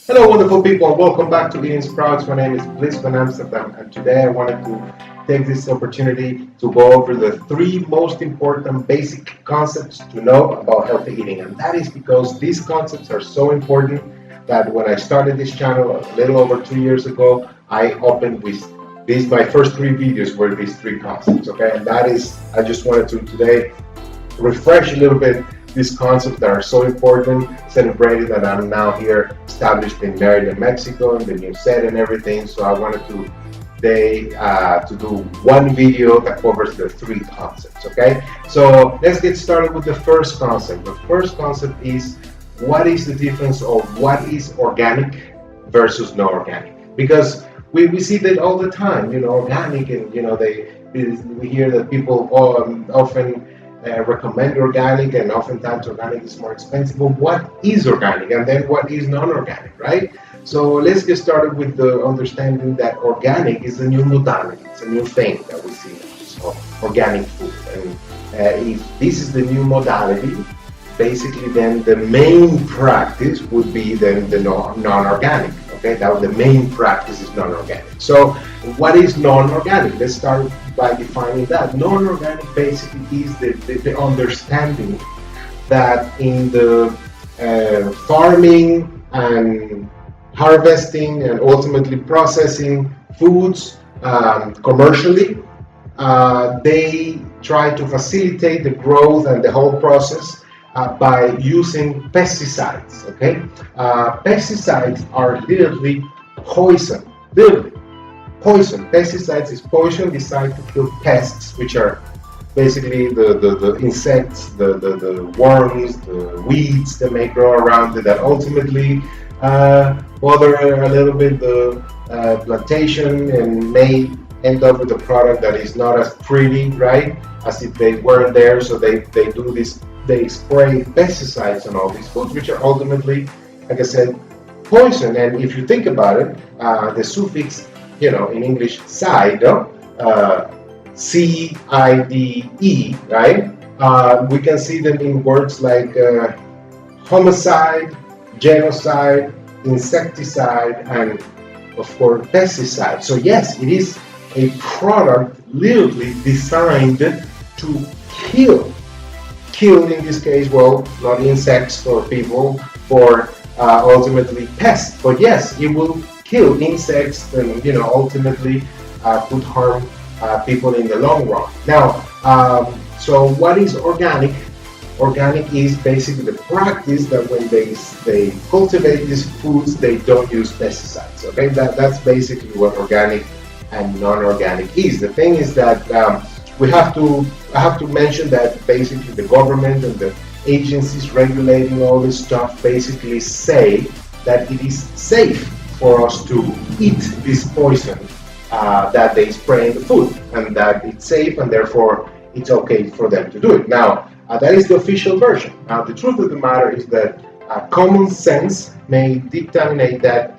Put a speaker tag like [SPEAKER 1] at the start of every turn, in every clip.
[SPEAKER 1] Hello, wonderful people, and welcome back to Eating Sprouts. My name is Bliss from Amsterdam, and today I wanted to take this opportunity to go over the three most important basic concepts to know about healthy eating. And that is because these concepts are so important that when I started this channel a little over 2 years ago, I opened with these, my first three videos were these three concepts, okay? And that is, I just wanted to today refresh a little bit these concepts that are so important, celebrated that I'm now here established in Merida, Mexico, in the new set and everything. So I wanted to today to do one video that covers the three concepts, okay? So let's get started with the first concept. The first concept is, what is the difference of what is organic versus non-organic? Because we see that all the time, organic, and we hear that people often recommend organic, and oftentimes organic is more expensive. But what is organic, and then what is non-organic, right? So let's get started with the understanding that organic is a new modality, it's a new thing that we see now. So organic food, and if this is the new modality, basically then the main practice would be then the non-organic. Okay, that the main practice is non-organic. So what is non-organic? Let's start by defining that. Non-organic basically is the understanding that in the farming and harvesting and ultimately processing foods commercially, they try to facilitate the growth and the whole process by using pesticides, okay? Pesticides are literally poison, literally poison. Pesticides is poison designed to kill pests, which are basically the insects, the worms, the weeds that may grow around it that ultimately bother a little bit the plantation and may end up with a product that is not as pretty, right, as if they weren't there. So they do this. They spray pesticides on all these foods, which are ultimately, like I said, poison. And if you think about it, the suffix, in English, side, C-I-D-E, right? We can see them in words like homicide, genocide, insecticide, and of course, pesticide. So yes, it is a product literally designed to kill in this case, well, not insects or people, or ultimately pests, but yes, it will kill insects and ultimately could harm people in the long run. Now, so what is organic? Organic is basically the practice that when they cultivate these foods, they don't use pesticides. Okay, that's basically what organic and non-organic is. The thing is that I have to mention that basically the government and the agencies regulating all this stuff basically say that it is safe for us to eat this poison that they spray in the food, and that it's safe and therefore it's okay for them to do it. Now, that is the official version. Now, the truth of the matter is that common sense may dictate that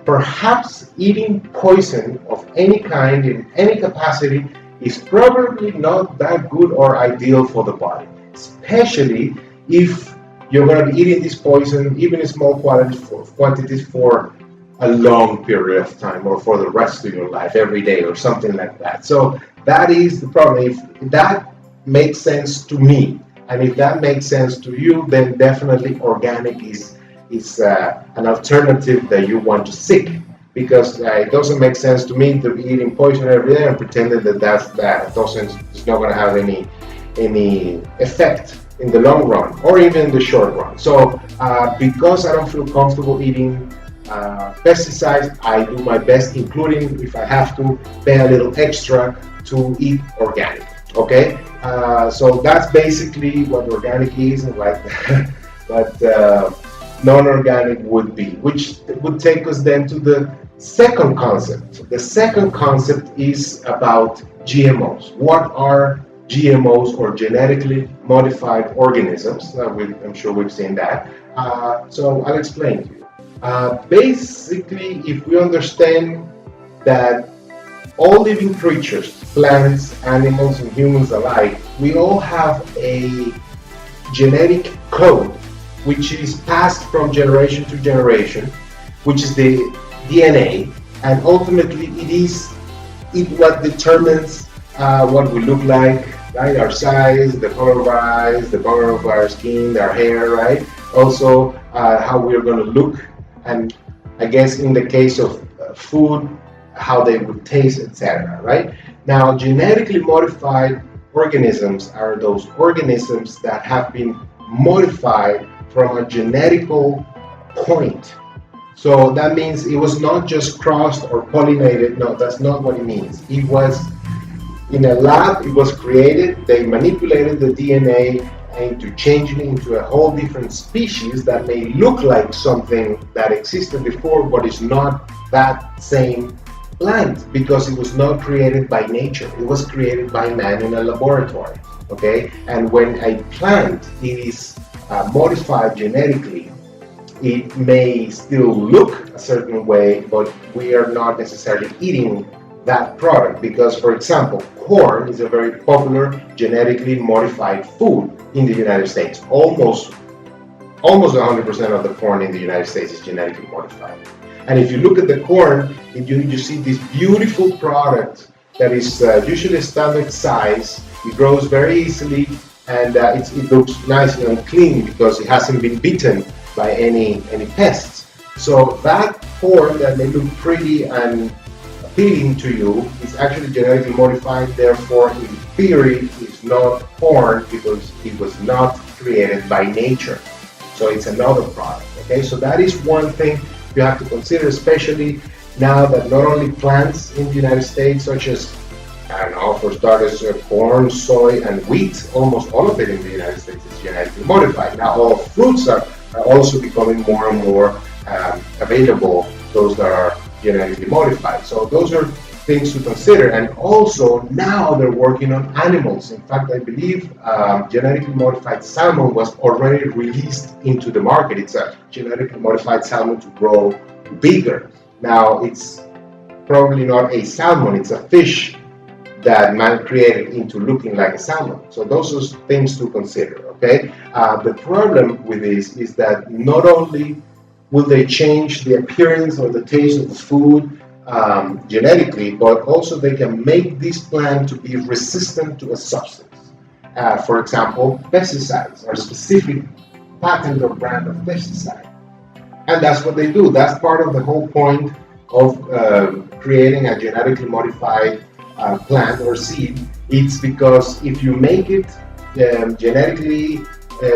[SPEAKER 1] perhaps eating poison of any kind in any capacity is probably not that good or ideal for the body, especially if you're going to be eating this poison, even in small quantities for a long period of time, or for the rest of your life, every day, or something like that. So that is the problem. If that makes sense to me, and if that makes sense to you, then definitely organic is an alternative that you want to seek. Because it doesn't make sense to me to be eating poison every day and pretending that it's not going to have any effect in the long run or even in the short run. So because I don't feel comfortable eating pesticides, I do my best, including if I have to pay a little extra to eat organic. Okay, so that's basically what organic is, and like but non-organic would be, which would take us then to the second concept. The second concept is about GMOs. What are GMOs, or genetically modified organisms? I'm sure we've seen that. So I'll explain to you. Basically, if we understand that all living creatures, plants, animals, and humans alike, we all have a genetic code which is passed from generation to generation, which is the DNA, and ultimately what determines what we look like, right? Our size, the color of our eyes, the color of our skin, our hair, right? Also, how we're going to look, and I guess in the case of food, how they would taste, etc. Right? Now, genetically modified organisms are those organisms that have been modified from a genetical point. So that means it was not just crossed or pollinated. No, that's not what it means. It was in a lab, it was created, they manipulated the DNA into changing it into a whole different species that may look like something that existed before, but is not that same plant because it was not created by nature. It was created by man in a laboratory, okay? And when a plant is modified genetically, it may still look a certain way, but we are not necessarily eating that product because, for example, corn is a very popular genetically modified food in the United States. Almost 100% of the corn in the United States is genetically modified. And if you look at the corn, you see this beautiful product that is usually a standard size. It grows very easily, and it looks nice and clean because it hasn't been bitten by any pests. So that corn that may look pretty and appealing to you is actually genetically modified, therefore in theory it's not corn because it was not created by nature. So it's another product. Okay, so that is one thing you have to consider, especially now that not only plants in the United States, such as, I don't know, for starters, corn, soy, and wheat, almost all of it in the United States is genetically modified. Now all fruits are also becoming more and more available, those that are genetically modified. So those are things to consider. And also now they're working on animals. In fact, I believe genetically modified salmon was already released into the market. It's a genetically modified salmon to grow bigger. Now it's probably not a salmon, it's a fish that man created into looking like a salmon. So those are things to consider, okay? The problem with this is that not only will they change the appearance or the taste of the food genetically, but also they can make this plant to be resistant to a substance. For example, pesticides or specific patent or brand of pesticide. And that's what they do. That's part of the whole point of creating a genetically modified plant or seed. It's because if you make it genetically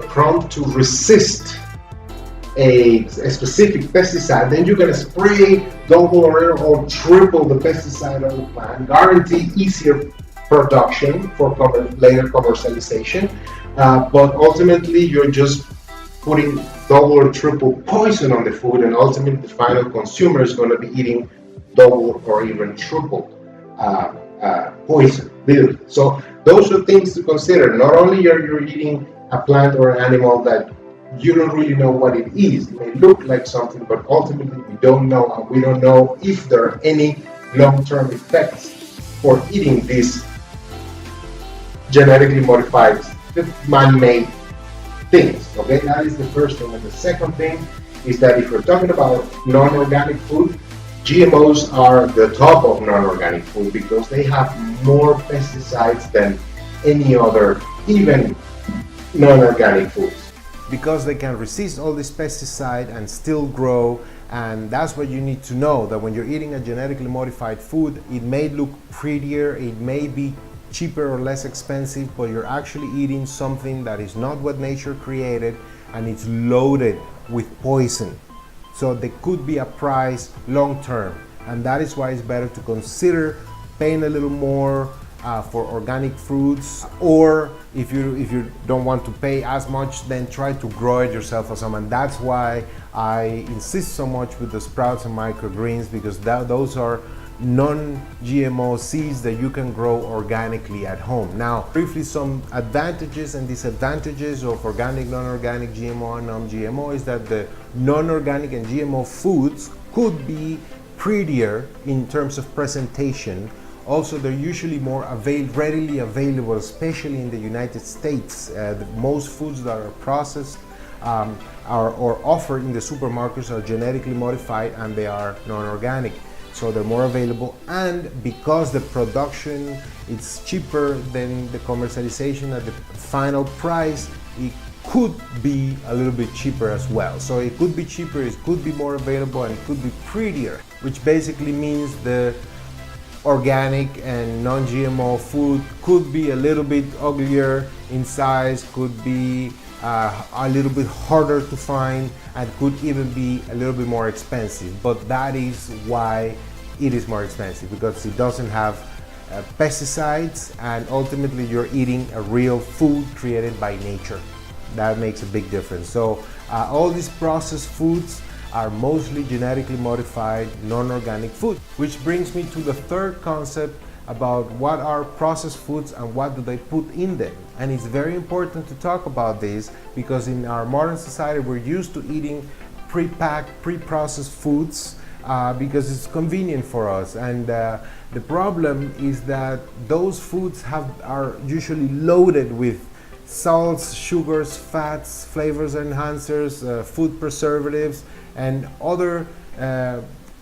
[SPEAKER 1] prompt to resist a specific pesticide, then you're going to spray double or triple the pesticide on the plant, guarantee easier production for later commercialization, but ultimately you're just putting double or triple poison on the food, and ultimately the final consumer is going to be eating double or even triple poison. So those are things to consider. Not only you're eating a plant or an animal that you don't really know what it is. It may look like something, but ultimately we don't know, and we don't know if there are any long-term effects for eating these genetically modified, man-made things. Okay, that is the first thing. And the second thing is that if we're talking about non-organic food, GMOs are the top of non-organic food because they have more pesticides than any other, even non-organic foods.
[SPEAKER 2] Because they can resist all this pesticide and still grow. And that's what you need to know, that when you're eating a genetically modified food, it may look prettier, it may be cheaper or less expensive, but you're actually eating something that is not what nature created, and it's loaded with poison. So there could be a price long term, and that is why it's better to consider paying a little more for organic fruits, or if you don't want to pay as much, then try to grow it yourself or something. And that's why I insist so much with the sprouts and microgreens, because those are non-GMO seeds that you can grow organically at home. Now, briefly, some advantages and disadvantages of organic, non-organic, GMO, and non-GMO is that the non-organic and GMO foods could be prettier in terms of presentation. Also, they're usually more readily available, especially in the United States. Most foods that are processed or offered in the supermarkets are genetically modified and they are non-organic. So they're more available, and because the production is cheaper than the commercialization at the final price, it could be a little bit cheaper as well. So it could be cheaper, it could be more available, and it could be prettier, which basically means the organic and non-GMO food could be a little bit uglier in size, could be a little bit harder to find, and could even be a little bit more expensive. But that is why it is more expensive, because it doesn't have pesticides, and ultimately you're eating a real food created by nature. That makes a big difference. So all these processed foods are mostly genetically modified, non-organic food, which brings me to the third concept about what are processed foods and what do they put in them. And it's very important to talk about this, because in our modern society we're used to eating pre-packed, pre-processed foods because it's convenient for us. And the problem is that those foods are usually loaded with salts, sugars, fats, flavors enhancers, food preservatives, and other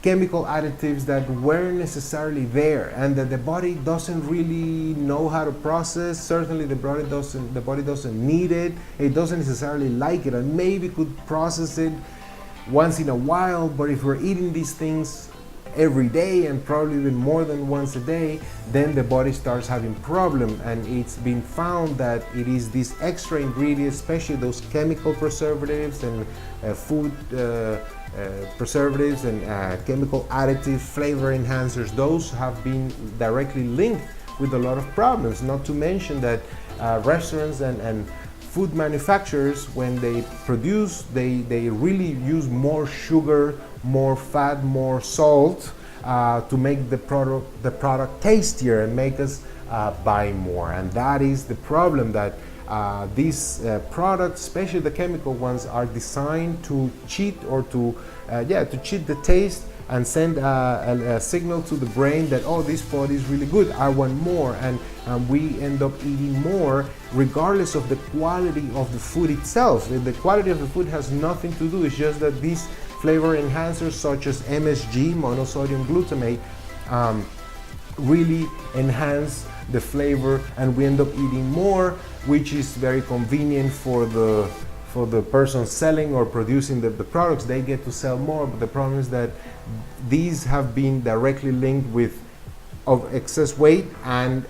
[SPEAKER 2] chemical additives that weren't necessarily there, and that the body doesn't really know how to process. Certainly the body doesn't need it, it doesn't necessarily like it, and maybe could process it once in a while. But if we're eating these things every day, and probably even more than once a day, then the body starts having problems. And it's been found that it is these extra ingredients, especially those chemical preservatives and food preservatives and chemical additive flavor enhancers, those have been directly linked with a lot of problems. Not to mention that restaurants and food manufacturers, when they produce, they really use more sugar, more fat, more salt to make the product tastier and make us buy more. And that is the problem, that these products, especially the chemical ones, are designed to cheat, or to cheat the taste and send a signal to the brain that, oh, this food is really good, I want more, and we end up eating more regardless of the quality of the food itself. The quality of the food has nothing to do, it's just that these flavor enhancers such as MSG, monosodium glutamate, really enhance the flavor, and we end up eating more, which is very convenient for the person selling or producing the products. They get to sell more, but the problem is that these have been directly linked with excess weight and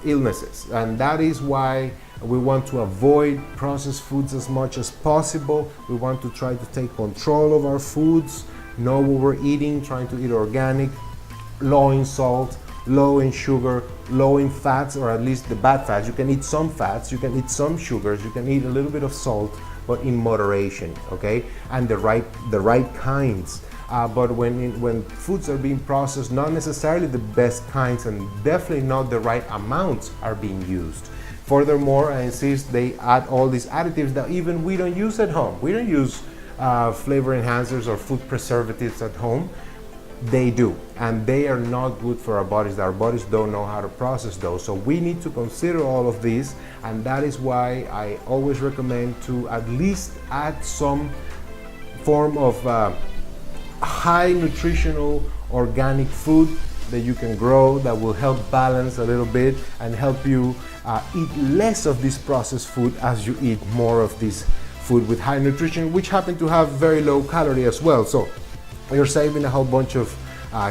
[SPEAKER 2] illnesses, and that is why we want to avoid processed foods as much as possible. We want to try to take control of our foods, know what we're eating, trying to eat organic, low in salt, low in sugar, low in fats, or at least the bad fats. You can eat some fats, you can eat some sugars, you can eat a little bit of salt, but in moderation, okay? And the right kinds. But when foods are being processed, not necessarily the best kinds, and definitely not the right amounts are being used. Furthermore, I insist, they add all these additives that even we don't use at home. We don't use flavor enhancers or food preservatives at home. They do, and they are not good for our bodies. Our bodies don't know how to process those. So we need to consider all of these, and that is why I always recommend to at least add some form of high nutritional organic food that you can grow, that will help balance a little bit and help you eat less of this processed food as you eat more of this food with high nutrition, which happen to have very low calorie as well. So you're saving a whole bunch of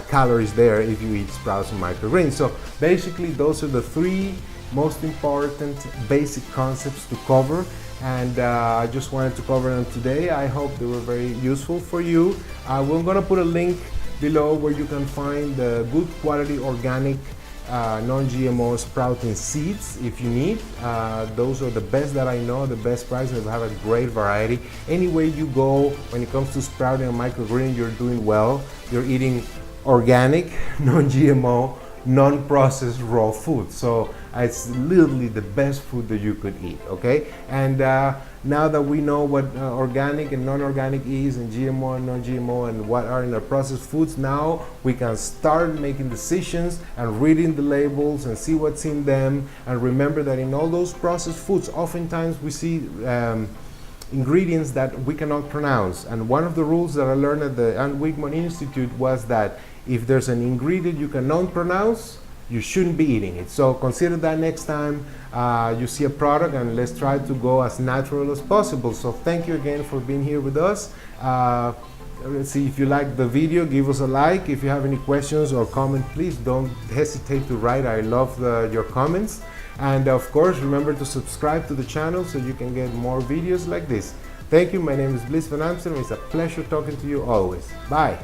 [SPEAKER 2] calories there if you eat sprouts and microgreens. So basically those are the three most important basic concepts to cover, and I just wanted to cover them today. I hope they were very useful for you. We're going to put a link below where you can find the good quality organic non-GMO sprouting seeds if you need. Those are the best that I know, the best price. They have a great variety. Any way you go when it comes to sprouting and microgreen, you're doing well. You're eating organic, non-GMO, non-processed raw food. So it's literally the best food that you could eat, okay? And now that we know what organic and non-organic is, and GMO and non-GMO, and what are in our processed foods, now we can start making decisions and reading the labels and see what's in them. And remember that in all those processed foods, oftentimes we see ingredients that we cannot pronounce. And one of the rules that I learned at the Ann Wigmore Institute was that if there's an ingredient you cannot pronounce, you shouldn't be eating it. So consider that next time you see a product, and let's try to go as natural as possible. So thank you again for being here with us. Let's see, if you like the video, give us a like. If you have any questions or comment, please don't hesitate to write. I love your comments. And of course, remember to subscribe to the channel so you can get more videos like this. Thank you. My name is Bliss Van Amsterdam. It's a pleasure talking to you always. Bye.